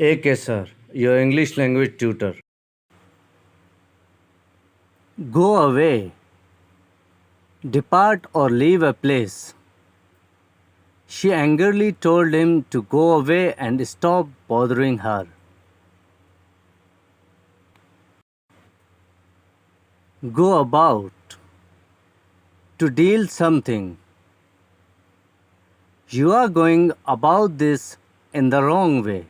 AK sir, your English language tutor. Go away. Depart or leave a place. She angrily told him to go away and stop bothering her. Go about. To deal something. You are going about this in the wrong way.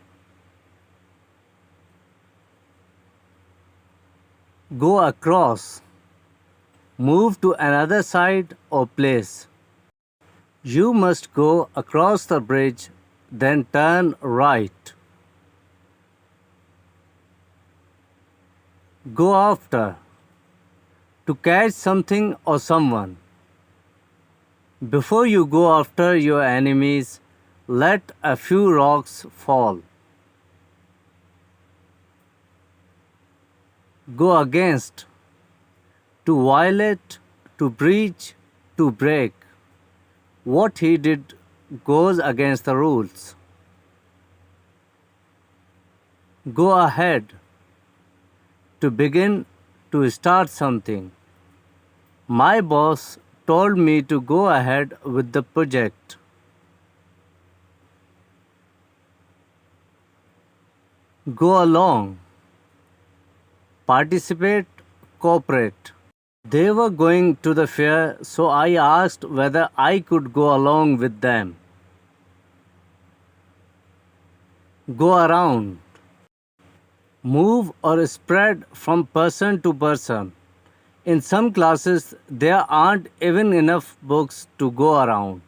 Go across. Move to another side or place. You must go across the bridge, then turn right. Go after. To catch something or someone. Before you go after your enemies, let a few rocks fall. Go against. To violate, to breach, to break. What he did goes against the rules. Go ahead. To begin, to start something. My boss told me to go ahead with the project. Go along. Participate, cooperate. They were going to the fair, so I asked whether I could go along with them. Go around. Move or spread from person to person. In some classes, there aren't even enough books to go around.